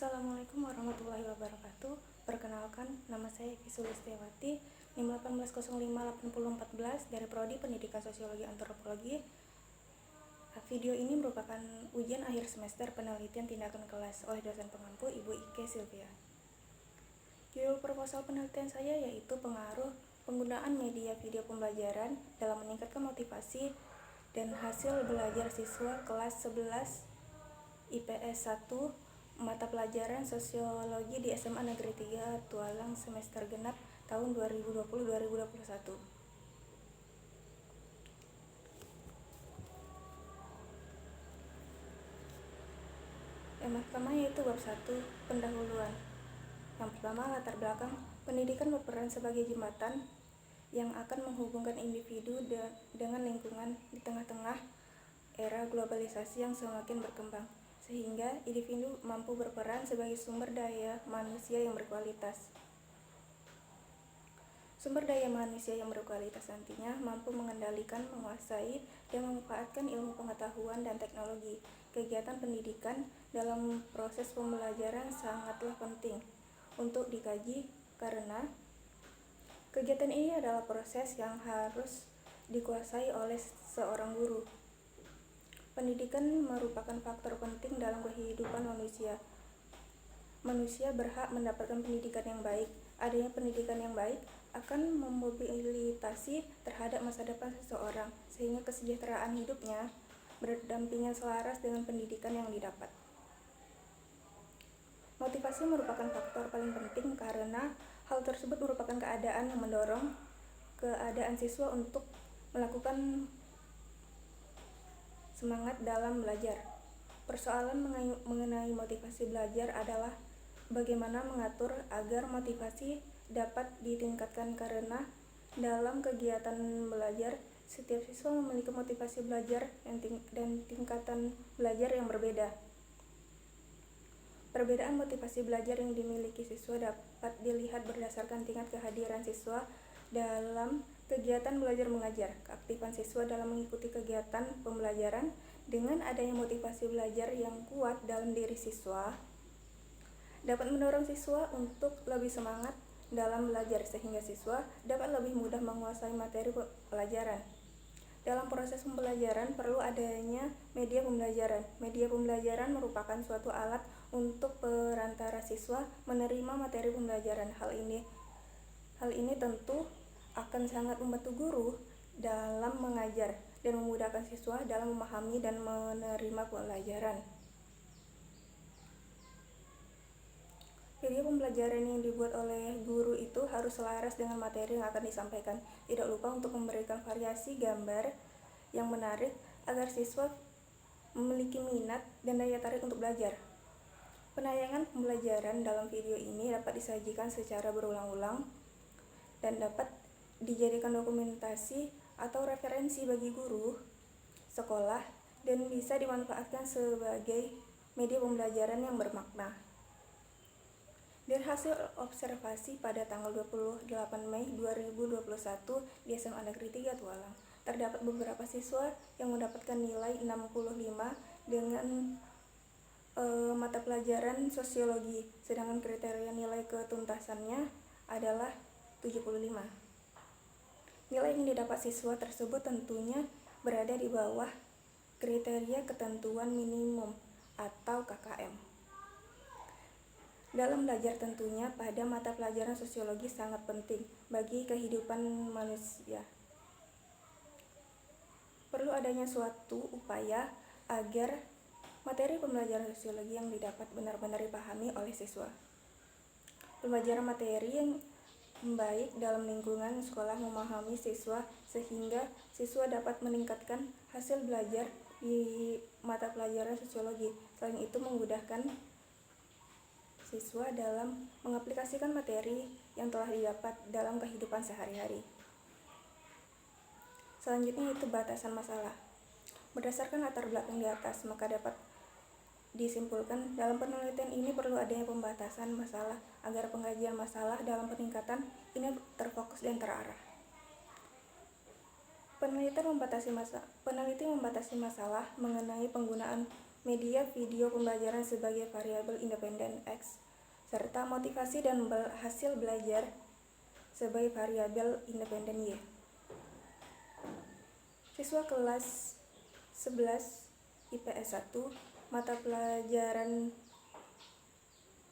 Assalamualaikum warahmatullahi wabarakatuh. Perkenalkan, nama saya Evi Sulistiawati, NIM 18058014 dari Prodi Pendidikan Sosiologi Antropologi. Video ini merupakan ujian akhir semester penelitian tindakan kelas oleh dosen pengampu Ibu Ike Sylvia. Judul proposal penelitian saya yaitu pengaruh penggunaan media video pembelajaran dalam meningkatkan motivasi dan hasil belajar siswa kelas 11 IPS 1 mata pelajaran Sosiologi di SMA Negeri 3 Tualang semester genap tahun 2020-2021. Yang pertama yaitu bab 1, pendahuluan. Yang pertama, latar belakang pendidikan berperan sebagai jembatan yang akan menghubungkan individu dengan lingkungan di tengah-tengah era globalisasi yang semakin berkembang, sehingga individu mampu berperan sebagai sumber daya manusia yang berkualitas. Sumber daya manusia yang berkualitas nantinya mampu mengendalikan, menguasai, dan memanfaatkan ilmu pengetahuan dan teknologi. Kegiatan pendidikan dalam proses pembelajaran sangatlah penting untuk dikaji karena kegiatan ini adalah proses yang harus dikuasai oleh seorang guru. Pendidikan merupakan faktor penting dalam kehidupan manusia. Manusia berhak mendapatkan pendidikan yang baik. Adanya pendidikan yang baik akan memobilisasi terhadap masa depan seseorang, sehingga kesejahteraan hidupnya berdampingan selaras dengan pendidikan yang didapat. Motivasi merupakan faktor paling penting karena hal tersebut merupakan keadaan yang mendorong keadaan siswa untuk melakukan semangat dalam belajar. Persoalan mengenai motivasi belajar adalah bagaimana mengatur agar motivasi dapat ditingkatkan karena dalam kegiatan belajar, setiap siswa memiliki motivasi belajar dan tingkatan belajar yang berbeda. Perbedaan motivasi belajar yang dimiliki siswa dapat dilihat berdasarkan tingkat kehadiran siswa dalam kegiatan belajar mengajar, keaktifan siswa dalam mengikuti kegiatan pembelajaran. Dengan adanya motivasi belajar yang kuat dalam diri siswa, dapat mendorong siswa untuk lebih semangat dalam belajar sehingga siswa dapat lebih mudah menguasai materi pelajaran. Dalam proses pembelajaran perlu adanya media pembelajaran. Media pembelajaran merupakan suatu alat untuk perantara siswa menerima materi pembelajaran. Hal ini tentu akan sangat membantu guru dalam mengajar dan memudahkan siswa dalam memahami dan menerima pelajaran. Video pembelajaran yang dibuat oleh guru itu harus selaras dengan materi yang akan disampaikan. Tidak lupa untuk memberikan variasi gambar yang menarik agar siswa memiliki minat dan daya tarik untuk belajar. Penayangan pembelajaran dalam video ini dapat disajikan secara berulang-ulang dan dapat dijadikan dokumentasi atau referensi bagi guru, sekolah, dan bisa dimanfaatkan sebagai media pembelajaran yang bermakna. Dari hasil observasi pada tanggal 28 Mei 2021 di SMA Negeri 3 Tualang, terdapat beberapa siswa yang mendapatkan nilai 65 dengan mata pelajaran sosiologi, sedangkan kriteria nilai ketuntasannya adalah 75. Nilai yang didapat siswa tersebut tentunya berada di bawah kriteria ketentuan minimum atau KKM. Dalam belajar tentunya pada mata pelajaran sosiologi sangat penting bagi kehidupan manusia. Perlu adanya suatu upaya agar materi pembelajaran sosiologi yang didapat benar-benar dipahami oleh siswa. Pembelajaran materi yang baik dalam lingkungan sekolah memahami siswa sehingga siswa dapat meningkatkan hasil belajar di mata pelajaran sosiologi. Selain itu memudahkan siswa dalam mengaplikasikan materi yang telah didapat dalam kehidupan sehari-hari. Selanjutnya itu batasan masalah. Berdasarkan latar belakang di atas, maka dapat disimpulkan dalam penelitian ini perlu adanya pembatasan masalah agar pengkajian masalah dalam peningkatan ini terfokus dan terarah. Peneliti membatasi masalah mengenai penggunaan media video pembelajaran sebagai variabel independen X, serta motivasi dan hasil belajar sebagai variabel independen Y. Siswa kelas 11 IPS 1 mata pelajaran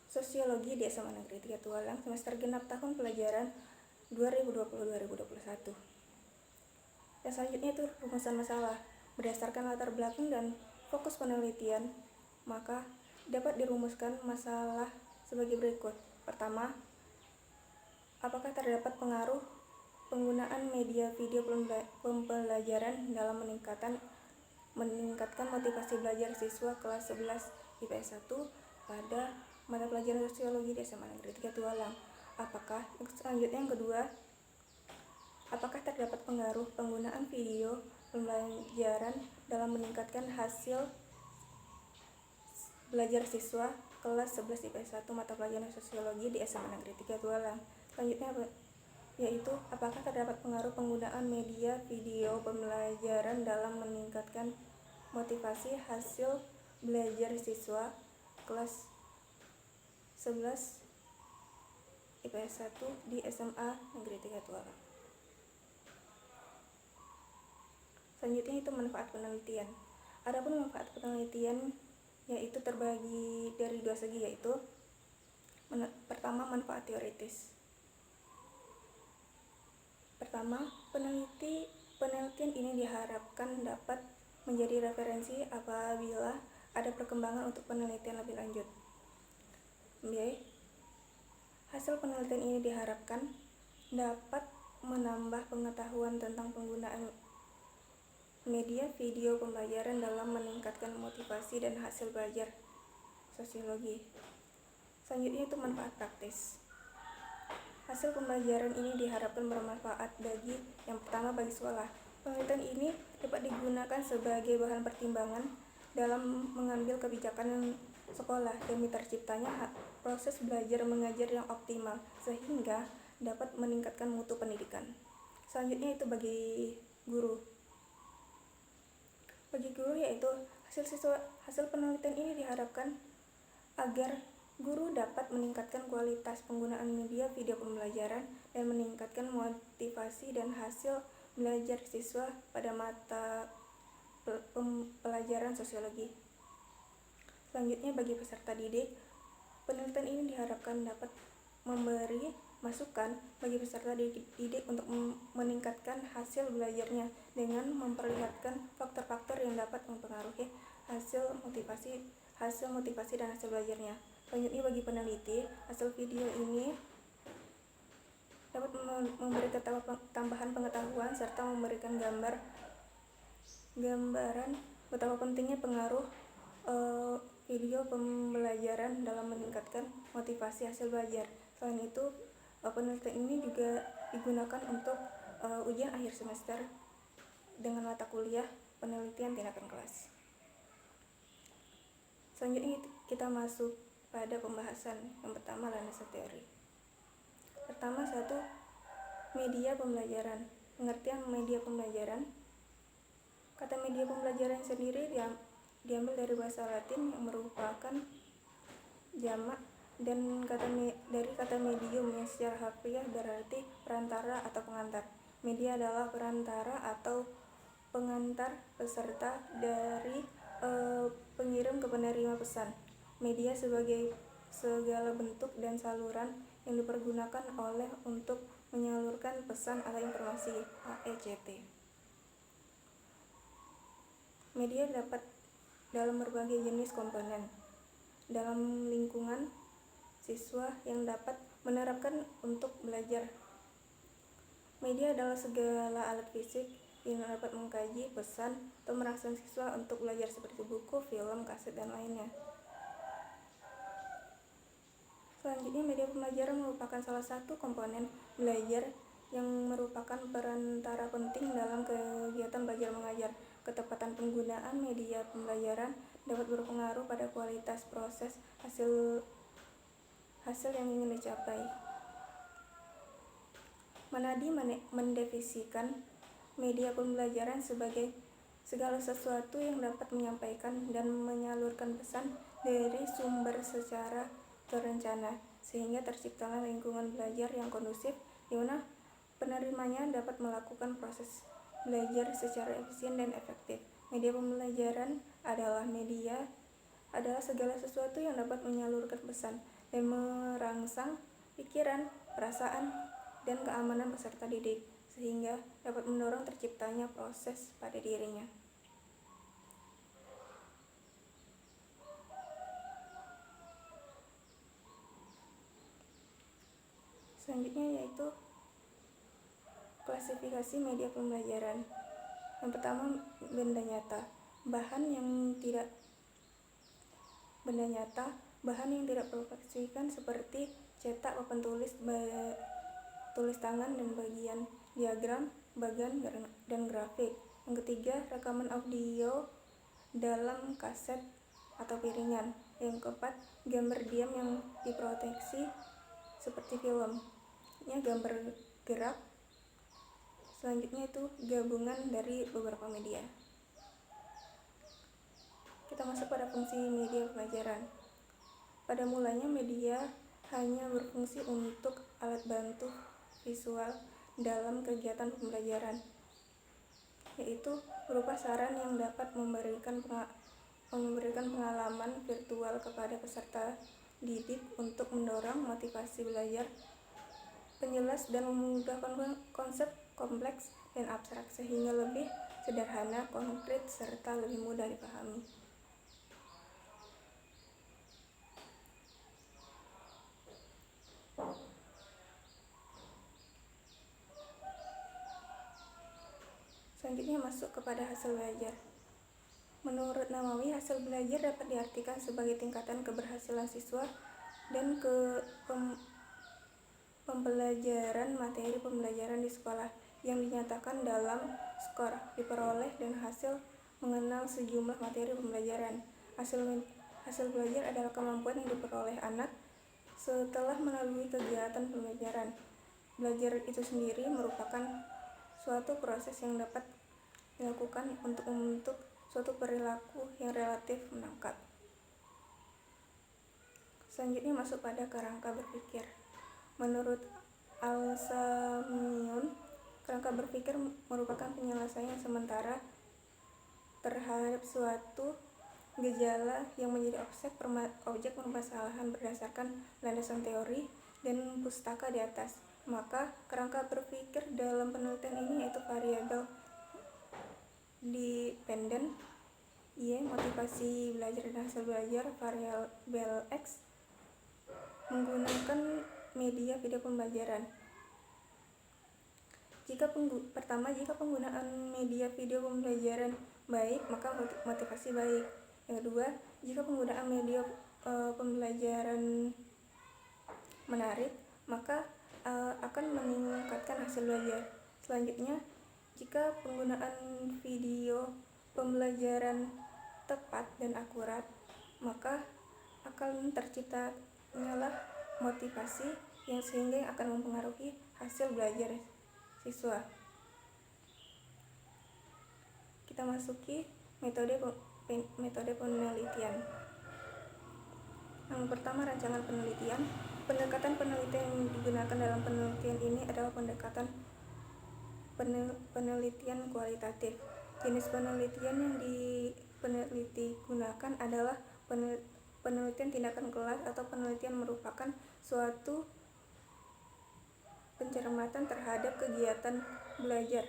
Sosiologi di SMA Negeri 3 Tualang semester genap tahun pelajaran 2020-2021. Yang selanjutnya itu rumusan masalah. Berdasarkan latar belakang dan fokus penelitian, maka dapat dirumuskan masalah sebagai berikut. Pertama, apakah terdapat pengaruh penggunaan media video pembelajaran dalam meningkatkan motivasi belajar siswa kelas 11 IPS 1 pada mata pelajaran Sosiologi di SMA Negeri 3 Tualang? Selanjutnya yang kedua, apakah terdapat pengaruh penggunaan video pembelajaran dalam meningkatkan hasil belajar siswa kelas 11 IPS 1 mata pelajaran Sosiologi di SMA Negeri 3 Tualang? Selanjutnya yaitu apakah terdapat pengaruh penggunaan media video pembelajaran dalam meningkatkan motivasi hasil belajar siswa kelas 11 IPS 1 di SMA Negeri 3 Tualang. Selanjutnya itu manfaat penelitian. Adapun manfaat penelitian yaitu terbagi dari dua segi, yaitu pertama, manfaat teoritis. Pertama, penelitian ini diharapkan dapat menjadi referensi apabila ada perkembangan untuk penelitian lebih lanjut. B. Hasil penelitian ini diharapkan dapat menambah pengetahuan tentang penggunaan media video pembelajaran dalam meningkatkan motivasi dan hasil belajar sosiologi. Selanjutnya itu manfaat praktis. Hasil pembelajaran ini diharapkan bermanfaat yang pertama bagi sekolah. Penelitian ini dapat digunakan sebagai bahan pertimbangan dalam mengambil kebijakan sekolah demi terciptanya proses belajar mengajar yang optimal sehingga dapat meningkatkan mutu pendidikan. Selanjutnya itu bagi guru. Bagi guru yaitu hasil penelitian ini diharapkan agar guru dapat meningkatkan kualitas penggunaan media video pembelajaran dan meningkatkan motivasi dan hasil belajar siswa pada mata pelajaran sosiologi. Selanjutnya bagi peserta didik, penelitian ini diharapkan dapat memberi masukan bagi peserta didik untuk meningkatkan hasil belajarnya dengan memperlihatkan faktor-faktor yang dapat mempengaruhi hasil motivasi dan hasil belajarnya. Selanjutnya bagi peneliti, hasil video ini dapat memberi tambahan pengetahuan serta memberikan gambaran betapa pentingnya pengaruh video pembelajaran dalam meningkatkan motivasi hasil belajar. Selain itu, penelitian ini juga digunakan untuk ujian akhir semester dengan mata kuliah penelitian tindakan kelas. Selanjutnya kita masuk pada pembahasan yang pertama, landasan teori. Pertama, media pembelajaran. Pengertian media pembelajaran. Kata media pembelajaran sendiri diambil dari bahasa Latin yang merupakan jamak dan dari kata medium yang secara harfiah berarti perantara atau pengantar. Media adalah perantara atau pengantar peserta dari pengirim ke penerima pesan. Media sebagai segala bentuk dan saluran yang dipergunakan untuk menyalurkan pesan atau informasi (AECT). Media dapat dalam berbagai jenis komponen dalam lingkungan siswa yang dapat menerapkan untuk belajar. Media adalah segala alat fisik yang dapat mengkaji pesan atau merangsang siswa untuk belajar seperti buku, film, kaset, dan lainnya. Selanjutnya, media pembelajaran merupakan salah satu komponen belajar yang merupakan perantara penting dalam kegiatan belajar mengajar. Ketepatan penggunaan media pembelajaran dapat berpengaruh pada kualitas proses hasil yang ingin dicapai. Manadi mendefinisikan media pembelajaran sebagai segala sesuatu yang dapat menyampaikan dan menyalurkan pesan dari sumber secara terencana, sehingga terciptalah lingkungan belajar yang kondusif di mana penerimanya dapat melakukan proses belajar secara efisien dan efektif. Media pembelajaran adalah segala sesuatu yang dapat menyalurkan pesan dan merangsang pikiran, perasaan, dan keamanan peserta didik, sehingga dapat mendorong terciptanya proses pada dirinya. Selanjutnya yaitu klasifikasi media pembelajaran. Yang pertama, benda nyata. Bahan yang tidak terpastikan seperti cetak, papan tulis, tulis tangan, dan bagian diagram, bagan, dan grafik. Yang ketiga, rekaman audio dalam kaset atau piringan. Yang keempat, gambar diam yang diproteksi seperti film. Gambar gerak. Selanjutnya itu gabungan dari beberapa media. Kita masuk pada fungsi media pembelajaran. Pada mulanya media hanya berfungsi untuk alat bantu visual dalam kegiatan pembelajaran, yaitu berupa saran yang dapat memberikan pengalaman virtual kepada peserta didik untuk mendorong motivasi belajar, penjelas dan memudahkan konsep kompleks dan abstrak sehingga lebih sederhana, konkret, serta lebih mudah dipahami. Selanjutnya masuk kepada hasil belajar. Menurut Nawawi, hasil belajar dapat diartikan sebagai tingkatan keberhasilan siswa dan pembelajaran materi pembelajaran di sekolah yang dinyatakan dalam skor diperoleh dan hasil mengenal sejumlah materi pembelajaran. Hasil belajar adalah kemampuan yang diperoleh anak setelah melalui kegiatan pembelajaran. Belajar itu sendiri merupakan suatu proses yang dapat dilakukan untuk membentuk suatu perilaku yang relatif menangkap. Selanjutnya masuk pada kerangka berpikir. Menurut Al-Samyun, kerangka berpikir merupakan penyelesaian sementara terhadap suatu gejala yang menjadi objek permasalahan berdasarkan landasan teori dan pustaka di atas. Maka kerangka berpikir dalam penelitian ini yaitu variabel dependen Y, motivasi belajar dan hasil belajar, variabel X, menggunakan media video pembelajaran. Jika penggunaan media video pembelajaran baik, maka motivasi baik. Yang kedua, jika penggunaan media pembelajaran menarik, maka akan meningkatkan hasil belajar. Selanjutnya, jika penggunaan video pembelajaran tepat dan akurat, maka akan terciptanyalah motivasi yang sehingga akan mempengaruhi hasil belajar siswa. Kita masuki metode penelitian. Yang pertama, rancangan penelitian. Pendekatan penelitian yang digunakan dalam penelitian ini adalah pendekatan penelitian kualitatif. Jenis penelitian yang peneliti gunakan adalah penelitian tindakan kelas atau penelitian merupakan suatu pencermatan terhadap kegiatan belajar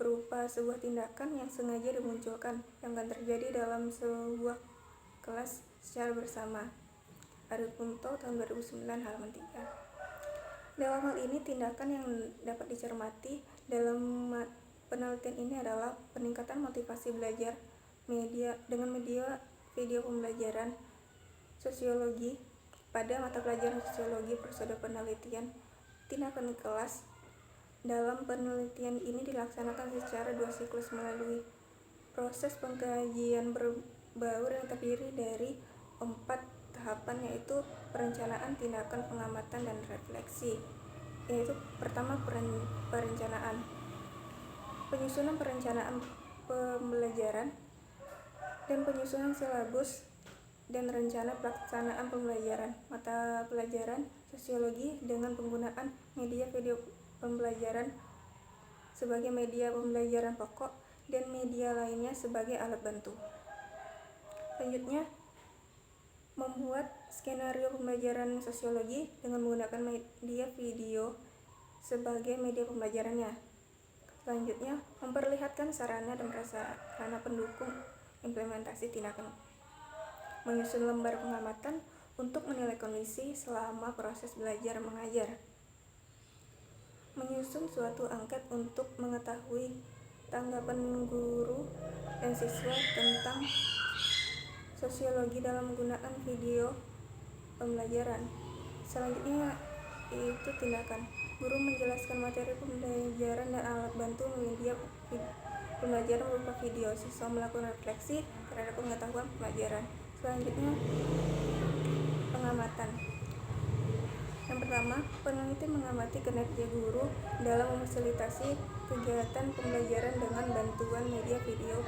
berupa sebuah tindakan yang sengaja dimunculkan yang akan terjadi dalam sebuah kelas secara bersama. Aripunto tahun 2009 halaman 3. Dalam hal ini, tindakan yang dapat dicermati dalam penelitian ini adalah peningkatan motivasi belajar dengan media video pembelajaran sosiologi pada mata pelajaran sosiologi prosedur penelitian tindakan kelas. Dalam penelitian ini dilaksanakan secara 2 siklus melalui proses pengkajian berbaur yang terdiri dari 4 tahapan, yaitu perencanaan, tindakan, pengamatan, dan refleksi. Yaitu pertama, perencanaan. Penyusunan perencanaan pembelajaran, dan penyusunan silabus dan rencana pelaksanaan pembelajaran mata pelajaran sosiologi dengan penggunaan media video pembelajaran sebagai media pembelajaran pokok dan media lainnya sebagai alat bantu. Selanjutnya, membuat skenario pembelajaran sosiologi dengan menggunakan media video sebagai media pembelajarannya. Selanjutnya, memperlihatkan sarana dan prasarana pendukung implementasi tindakan. Menyusun lembar pengamatan untuk menilai kondisi selama proses belajar mengajar. Menyusun suatu angket untuk mengetahui tanggapan guru dan siswa tentang sosiologi dalam menggunakan video pembelajaran. Selanjutnya yaitu tindakan. Guru menjelaskan materi pembelajaran dan alat bantu media pembelajaran berupa video. Siswa melakukan refleksi terhadap pengetahuan pembelajaran. Selanjutnya, pengamatan. Yang pertama, peneliti mengamati kinerja guru dalam memfasilitasi kegiatan pembelajaran dengan bantuan media video.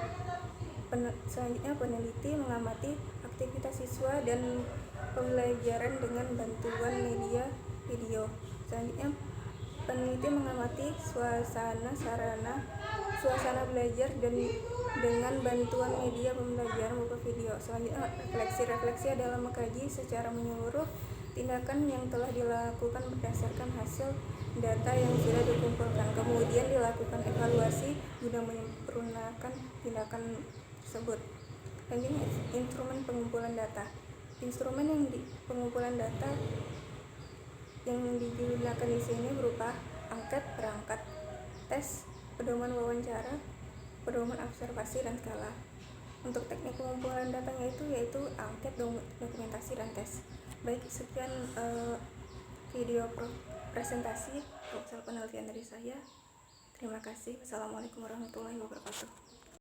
Selanjutnya, peneliti mengamati aktivitas siswa dan pembelajaran dengan bantuan media video. Selanjutnya, peneliti mengamati suasana belajar dan dengan bantuan media pembelajaran berupa video. Selanjutnya, refleksi adalah mengkaji secara menyeluruh tindakan yang telah dilakukan berdasarkan hasil data yang sudah dikumpulkan. Kemudian dilakukan evaluasi guna menyempurnakan tindakan tersebut. Selanjutnya, instrumen pengumpulan data. Instrumen pengumpulan data yang digunakan di sini berupa angket, perangkat, tes, pedoman wawancara, pedoman observasi, dan skala. Untuk teknik pengumpulan datanya yaitu angket, dokumentasi, dan tes. Baik, sekian video presentasi proposal penelitian dari saya. Terima kasih. Wassalamualaikum warahmatullahi wabarakatuh.